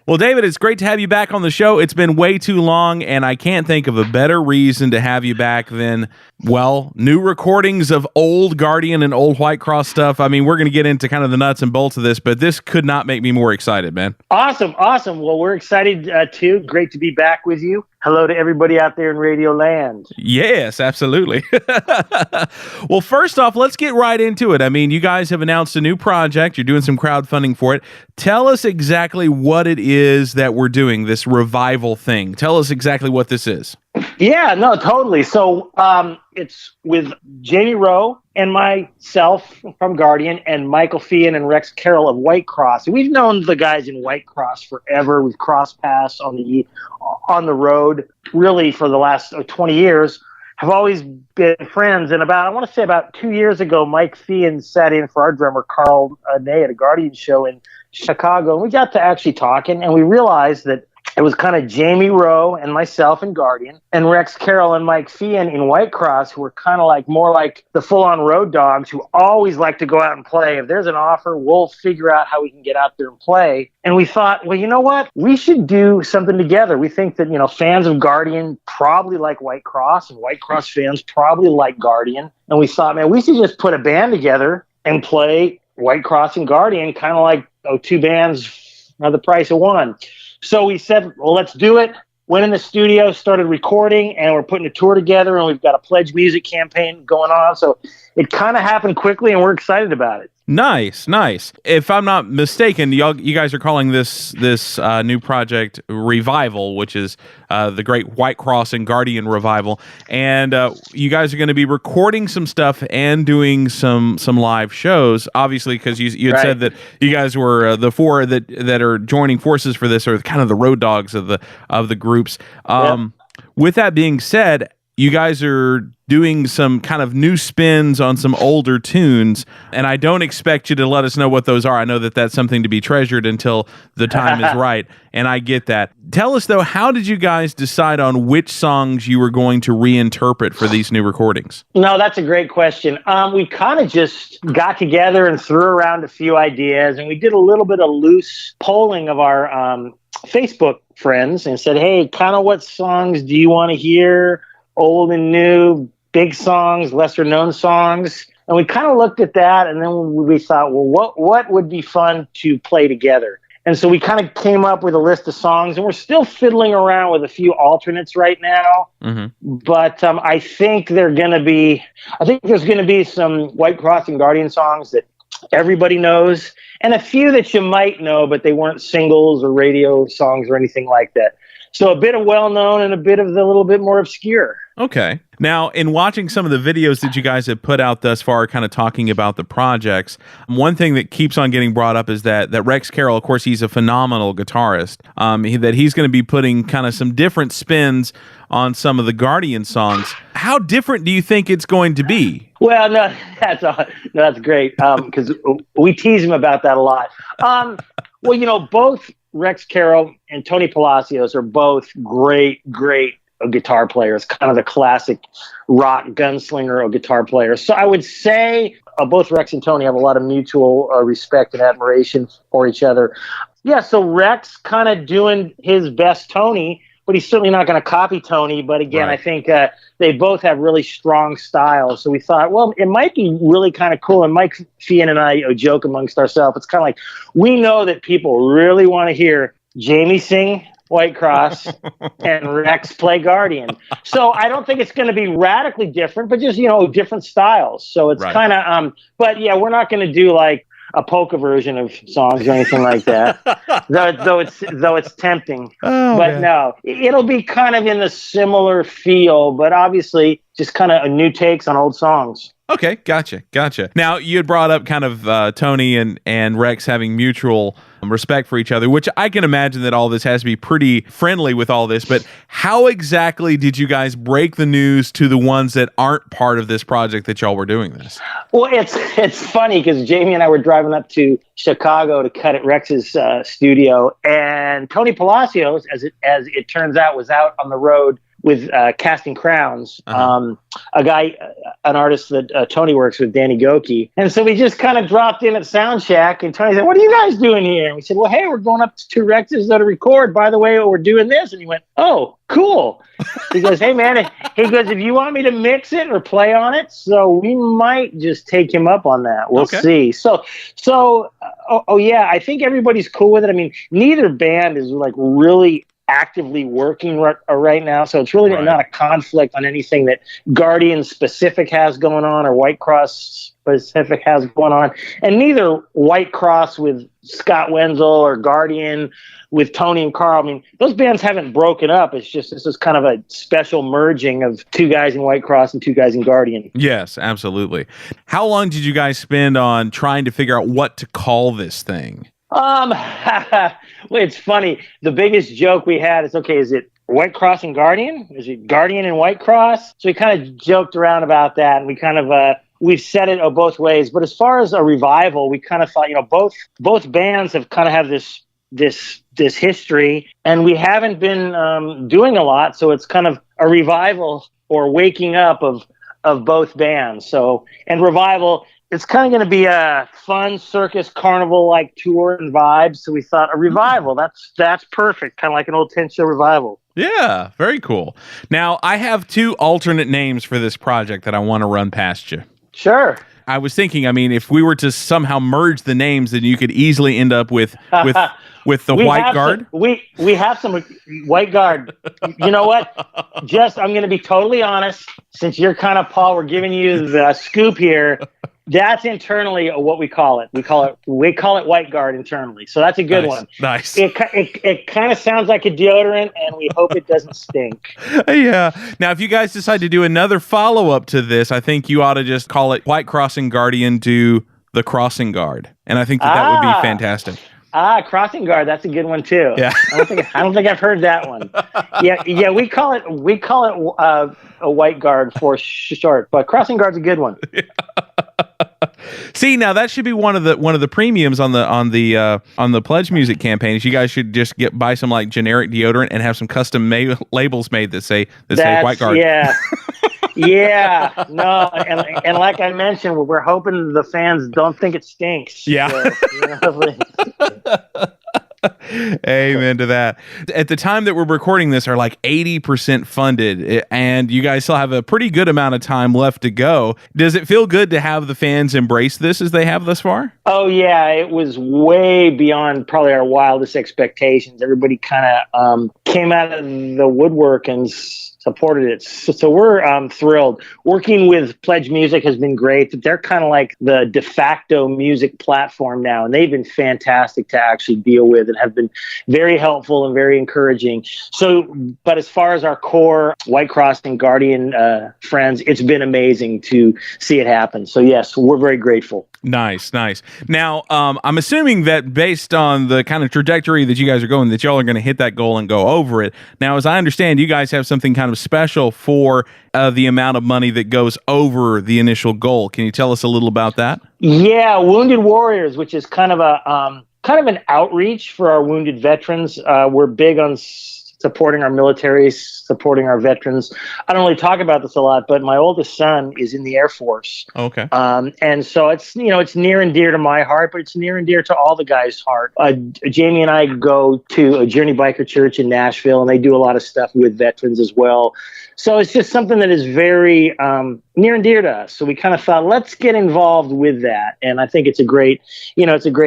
Well, David, it's great to have you back on the show. It's been way too long, and I can't think of a better reason to have you back than, well, new recordings of old Guardian and old Whitecross stuff. I mean, we're going to get into kind of the nuts and bolts of this, but this could not make me more excited, man. Awesome. Well, we're excited too. Great to be back with you. Hello to everybody out there in Radio Land. Yes, absolutely. Well, first off, let's get right into it. I mean, you guys have announced a new project. You're doing some crowdfunding for it. Tell us exactly what it is that we're doing, this revival thing. Tell us exactly what this is. Yeah, no, totally. So it's with Jamie Rowe and myself from Guardian and Michael Fian and Rex Carroll of Whitecross. We've known the guys in Whitecross forever. We've crossed paths on the road really for the last 20 years. Have always been friends. And I want to say about 2 years ago, Mike Fian sat in for our drummer, Carl Ney, at a Guardian show in Chicago. And we got to actually talking, and we realized that it was kind of Jamie Rowe and myself in Guardian and Rex Carroll and Mike Fian in Whitecross, who were kind of like more like the full-on road dogs who always like to go out and play. If there's an offer, we'll figure out how we can get out there and play. And we thought, well, you know what? We should do something together. We think that, fans of Guardian probably like Whitecross, and Whitecross fans probably like Guardian. And we thought, man, we should just put a band together and play Whitecross and Guardian, kind of like two bands are the price of one. So we said, well, let's do it. Went in the studio, started recording, and we're putting a tour together, and we've got a Pledge Music campaign going on. So it kind of happened quickly, and we're excited about it. Nice. If I'm not mistaken, you guys are calling this new project Revival, which is the Great Whitecross and Guardian Revival. And you guys are going to be recording some stuff and doing some live shows, obviously, because you had said that you guys were the four that are joining forces for this, are kind of the road dogs of the groups. With that being said, you guys are doing some kind of new spins on some older tunes, and I don't expect you to let us know what those are. I know that that's something to be treasured until the time is right, and I get that. Tell us, though, how did you guys decide on which songs you were going to reinterpret for these new recordings? No, that's a great question. We kind of just got together and threw around a few ideas, and we did a little bit of loose polling of our Facebook friends and said, hey, kind of what songs do you want to hear? Old and new, big songs, lesser known songs. And we kind of looked at that, and then we thought, well, what would be fun to play together? And so we kind of came up with a list of songs, and we're still fiddling around with a few alternates right now. Mm-hmm. But I think there's going to be some Whitecross and Guardian songs that everybody knows, and a few that you might know, but they weren't singles or radio songs or anything like that. So a bit of well-known and a bit of the little bit more obscure. Okay. Now, in watching some of the videos that you guys have put out thus far, kind of talking about the projects, one thing that keeps on getting brought up is that Rex Carroll, of course, he's a phenomenal guitarist, that he's going to be putting kind of some different spins on some of the Guardian songs. How different do you think it's going to be? Well, no, that's great, because we tease him about that a lot. Well, both Rex Carroll and Tony Palacios are both great guitar players, kind of the classic rock gunslinger guitar players. So I would say both Rex and Tony have a lot of mutual respect and admiration for each other. Yeah, so Rex kind of doing his best Tony, but he's certainly not going to copy Tony. But again, right. I think they both have really strong styles. So we thought, well, it might be really kind of cool. And Mike Fian and I joke amongst ourselves. It's kind of like, we know that people really want to hear Jamie sing Whitecross and Rex play Guardian. So I don't think it's going to be radically different, but just, different styles. So it's kind of, but yeah, we're not going to do like a polka version of songs or anything like that, though it's tempting. But no, it'll be kind of in the similar feel, but obviously just kind of new takes on old songs. Okay, gotcha. Now, you had brought up kind of Tony and Rex having mutual respect for each other, which I can imagine that all this has to be pretty friendly with all this, but how exactly did you guys break the news to the ones that aren't part of this project that y'all were doing this? Well, it's funny because Jamie and I were driving up to Chicago to cut at Rex's studio, and Tony Palacios, as it turns out, was out on the road Casting Crowns, a guy, an artist that Tony works with, Danny Goki. And so we just kind of dropped in at Soundcheck, and Tony said, "What are you guys doing here?" And we said, "Well, hey, we're going up to Rex's to record. By the way, we're doing this." And he went, "Oh, cool." He goes, "Hey, man," he goes, "if you want me to mix it or play on it." So we might just take him up on that. We'll see. So, yeah, I think everybody's cool with it. I mean, neither band is like really actively working right now, so it's really not a conflict on anything that Guardian specific has going on or Whitecross specific has going on, and neither Whitecross with Scott Wenzel or Guardian with Tony and Carl. I mean, those bands haven't broken up. It's just this is kind of a special merging of two guys in Whitecross and two guys in Guardian. Yes, absolutely. How long did you guys spend on trying to figure out what to call this thing? It's funny. The biggest joke we had is, okay, is it Whitecross and Guardian? Is it Guardian and Whitecross? So we kind of joked around about that, and we kind of we've said it both ways. But as far as a revival, we kind of thought, both bands have kind of have this history, and we haven't been doing a lot, so it's kind of a revival or waking up of both bands. So, and revival, it's kind of going to be a fun circus carnival-like tour and vibe. So we thought a revival, that's perfect, kind of like an old 10-show revival. Yeah, very cool. Now, I have two alternate names for this project that I want to run past you. Sure. I was thinking, I mean, if we were to somehow merge the names, then you could easily end up with the White Guard. We have some White Guard. You know what? I'm going to be totally honest. Since you're kind of, Paul, we're giving you the scoop here. That's internally what we call it. We call it White Guard internally. So that's a good one. Nice. It kind of sounds like a deodorant, and we hope it doesn't stink. Yeah. Now, if you guys decide to do another follow-up to this, I think you ought to just call it Whitecross and Guardian do the Crossing Guard. And I think that would be fantastic. Crossing Guard, that's a good one too. Yeah. I don't think I've heard that one. Yeah, we call it a White Guard for short, but Crossing Guard's a good one. Yeah. See, now that should be one of the premiums on the Pledge Music campaign. Is you guys should just buy some like generic deodorant and have some custom labels made that say White Guard. Yeah. Yeah, no, and like I mentioned, we're hoping the fans don't think it stinks. Yeah. Amen to that. At the time that we're recording this, are like 80% funded, and you guys still have a pretty good amount of time left to go. Does it feel good to have the fans embrace this as they have thus far? Oh yeah, it was way beyond probably our wildest expectations. Everybody kind of came out of the woodwork and supported it. So we're thrilled. Working with Pledge Music has been great. They're kind of like the de facto music platform now, and they've been fantastic to actually deal with and have been very helpful and very encouraging. So, but as far as our core Whitecross and Guardian friends, it's been amazing to see it happen. So yes, we're very grateful. Nice. Now, I'm assuming that based on the kind of trajectory that you guys are going, that y'all are going to hit that goal and go over it. Now, as I understand, you guys have something kind of special for the amount of money that goes over the initial goal. Can you tell us a little about that? Yeah, Wounded Warriors, which is kind of an outreach for our wounded veterans. We're big on supporting our military, supporting our veterans. I don't really talk about this a lot, but my oldest son is in the Air Force. Okay. And so it's near and dear to my heart, but it's near and dear to all the guys' heart. Jamie and I go to a Journey Biker Church in Nashville, and they do a lot of stuff with veterans as well. So it's just something that is very near and dear to us. So we kind of thought, let's get involved with that. And I think it's a great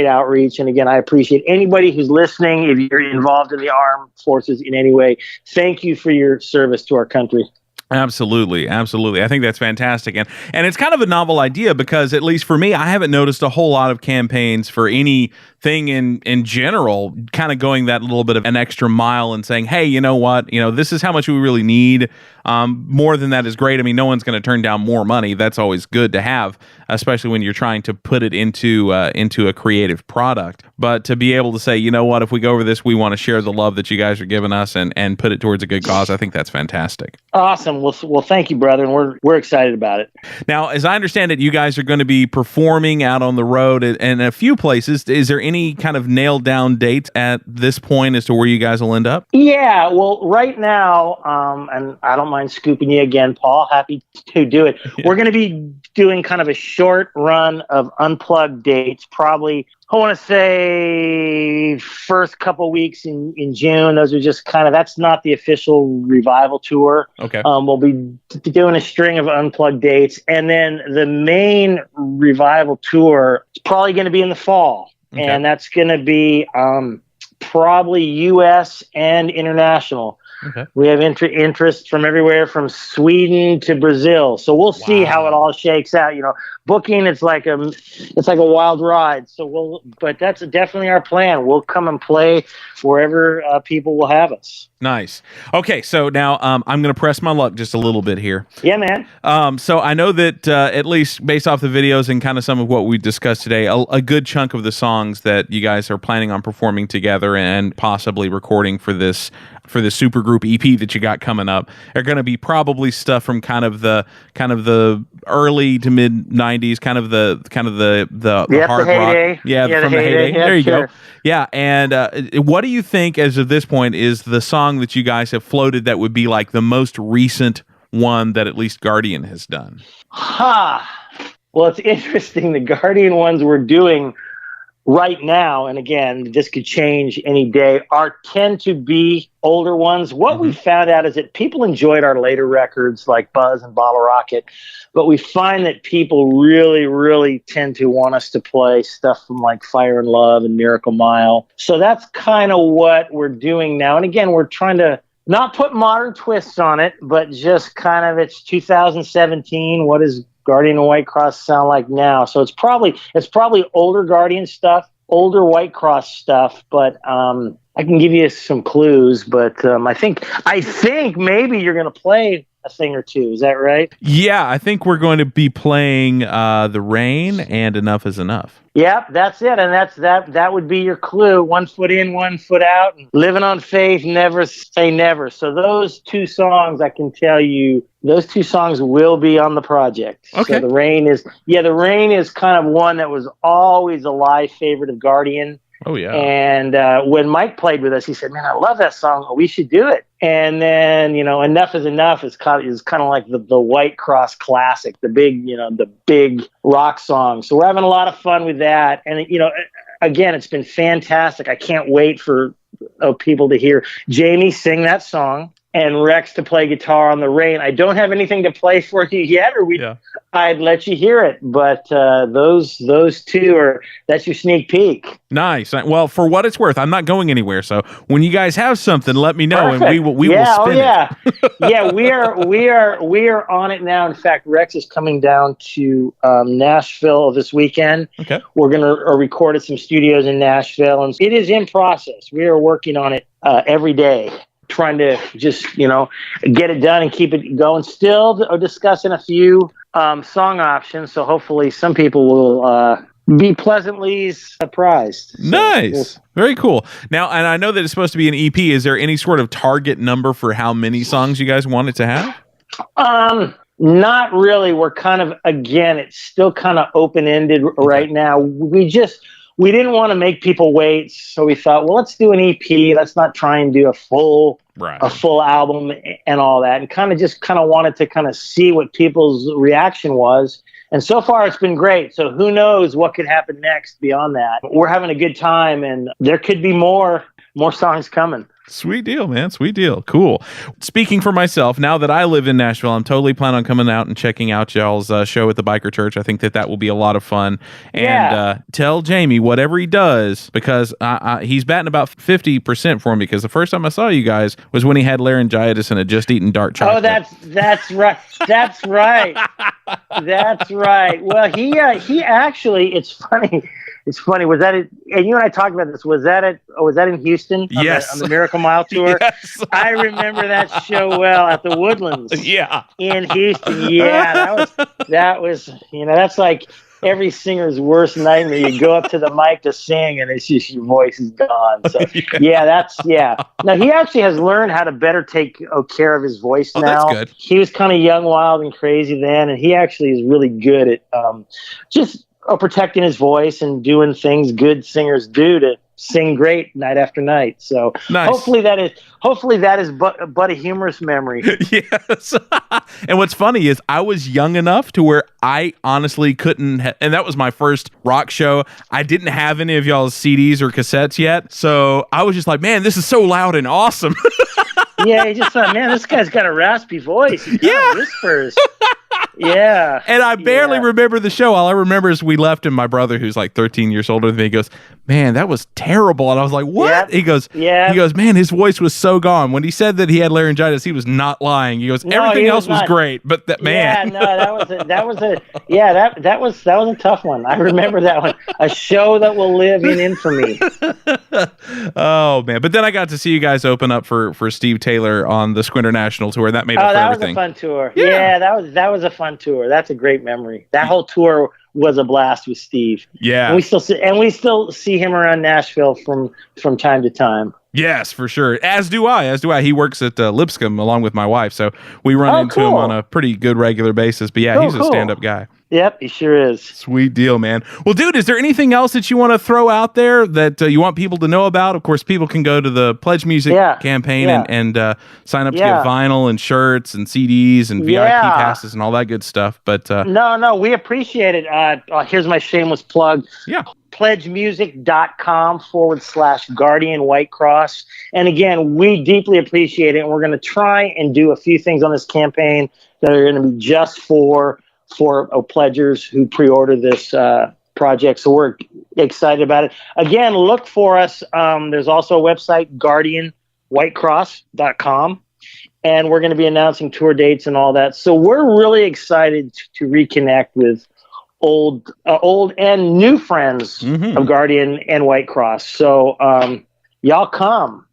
outreach. And again, I appreciate anybody who's listening. If you're involved in the armed forces in any way, thank you for your service to our country. Absolutely. I think that's fantastic. And it's kind of a novel idea because, at least for me, I haven't noticed a whole lot of campaigns for anything in general kind of going that little bit of an extra mile and saying, hey, you know what? This is how much we really need. More than that is great. I mean, no one's going to turn down more money. That's always good to have, especially when you're trying to put it into a creative product. But to be able to say, you know what, if we go over this, we want to share the love that you guys are giving us and put it towards a good cause. I think that's fantastic. Awesome. Well, thank you, brother, and we're excited about it. Now, as I understand it, you guys are going to be performing out on the road in a few places. Is there any kind of nailed down dates at this point as to where you guys will end up? Yeah, well, right now, and I don't mind scooping you again, Paul. Happy to do it. Yeah. We're going to be doing kind of a short run of unplugged dates, probably, I want to say, first couple weeks in June. Those are just kind of, that's not the official revival tour. Okay. We'll be doing a string of unplugged dates. And then the main revival tour is probably going to be in the fall. Okay. And that's going to be probably U.S. and international. Okay. We have interest from everywhere from Sweden to Brazil. So we'll see how it all shakes out. You know, booking, it's like a wild ride. So but that's definitely our plan. We'll come and play wherever people will have us. Nice. Okay, so now I'm going to press my luck just a little bit here. Yeah, man. So I know that at least based off the videos and kind of some of what we discussed today, a good chunk of the songs that you guys are planning on performing together and possibly recording for this supergroup EP that you got coming up are going to be probably stuff from kind of the early to mid 90s, kind of the hard rock. Yeah, from the heyday. Yeah, there you go. Yeah, and what do you think, as of this point, is the song that you guys have floated that would be like the most recent one that at least Guardian has done? Well, it's interesting. The Guardian ones we're doing right now, and again, this could change any day, tend to be older ones. What we found out is that people enjoyed our later records like Buzz and Bottle Rocket, but we find that people really, really tend to want us to play stuff from like Fire and Love and Miracle Mile. So that's kind of what we're doing now. And again, we're trying to not put modern twists on it, but just kind of, it's 2017. What is Guardian and Whitecross sound like now? So it's probably older Guardian stuff, older Whitecross stuff, but I can give you some clues. But I think maybe you're going to play a thing or two. Is that right? Yeah, I think we're going to be playing The Rain and Enough is Enough. Yep, that's it, and that would be your clue. 1 foot in, 1 foot out. Living on faith, never say never. So those two songs, I can tell you, those two songs will be on the project. Okay. So The Rain is kind of one that was always a live favorite of Guardian. Oh, yeah. And when Mike played with us, he said, man, I love that song. We should do it. And then, Enough is Enough is kind of like the Whitecross classic, the big rock song. So we're having a lot of fun with that. And, again, it's been fantastic. I can't wait for people to hear Jamie sing that song and Rex to play guitar on The Rain. I don't have anything to play for you yet, I'd let you hear it. But those two that's your sneak peek. Nice. Well, for what it's worth, I'm not going anywhere. So when you guys have something, let me know. Perfect. And we will spin it. Yeah, we are on it now. In fact, Rex is coming down to Nashville this weekend. Okay. We're going to record at some studios in Nashville, and it is in process. We are working on it every day, trying to just, get it done and keep it going. Still discussing a few song options, so hopefully some people will be pleasantly surprised. Nice. Very cool. Now, and I know that it's supposed to be an EP. Is there any sort of target number for how many songs you guys want it to have? Not really. We're kind of, again, it's still kind of open-ended right now. We didn't want to make people wait, so we thought, well, let's do an EP. Let's not try and do a full album and all that, and kind of wanted to kind of see what people's reaction was. And so far, it's been great. So who knows what could happen next beyond that? We're having a good time, and there could be more songs coming. Sweet deal, man. Sweet deal. Cool. Speaking for myself, now that I live in Nashville, I'm totally planning on coming out and checking out y'all's show at the Biker Church. I think that will be a lot of fun. And tell Jamie whatever he does, because he's batting about 50% for me, because the first time I saw you guys was when he had laryngitis and had just eaten dark chocolate. Oh, that's right. That's right. That's right. Well, he actually, it's funny. It's funny. Was that it? And you and I talked about this. Was that in Houston? Yes. On the Miracle Mile tour. Yes. I remember that show well at the Woodlands. Yeah. In Houston. Yeah. That was. That's like every singer's worst nightmare. You go up to the mic to sing, and it's just your voice is gone. So yeah. Now he actually has learned how to better take care of his voice now. That's good. He was kind of young, wild, and crazy then, and he actually is really good at just protecting his voice and doing things good singers do to sing great night after night. So nice. hopefully that is but a humorous memory. Yes. And what's funny is I was young enough to where I honestly couldn't, and that was my first rock show. I didn't have any of y'all's CDs or cassettes yet. So I was just like, man, this is so loud and awesome. Yeah, you just thought, man, this guy's got a raspy voice. He kind of whispers. Yeah. And I barely remember the show. All I remember is we left, and my brother, who's like 13 years older than me, goes, man, that was terrible. And I was like, what? Yep. He goes, man, his voice was so gone. When he said that he had laryngitis, he was not lying. He goes, everything else was great, but that, man. Yeah, no, that was a tough one. I remember that one. A show that will live in infamy. Oh man. But then I got to see you guys open up for Steve Taylor on the Squinter National Tour. That made up for everything. That was a fun tour. Yeah, that was a fun tour. That's a great memory. That whole tour was a blast with Steve. Yeah. And we still see him around Nashville from time to time. Yes, for sure. As do I. He works at Lipscomb along with my wife, so we run into him on a pretty good regular basis. But yeah, he's a stand-up guy. Yep, he sure is. Sweet deal, man. Well, dude, is there anything else that you want to throw out there that you want people to know about? Of course, people can go to the Pledge Music campaign and sign up to get vinyl and shirts and CDs and VIP passes and all that good stuff. But no, we appreciate it. Here's my shameless plug. Yeah. pledgemusic.com/Guardian Whitecross. And again, we deeply appreciate it. And we're going to try and do a few things on this campaign that are going to be just for pledgers who pre-order this project. So we're excited about it. Again, look for us. There's also a website, guardianwhitecross.com. And we're going to be announcing tour dates and all that. So we're really excited to reconnect with old and new friends of Guardian and Whitecross. So y'all come.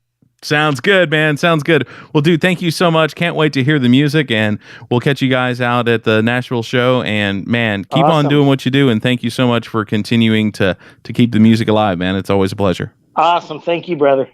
Sounds good, man. Sounds good. Well, dude, thank you so much. Can't wait to hear the music, and we'll catch you guys out at the Nashville show. And man, keep on doing what you do. And thank you so much for continuing to keep the music alive, man. It's always a pleasure. Awesome. Thank you, brother.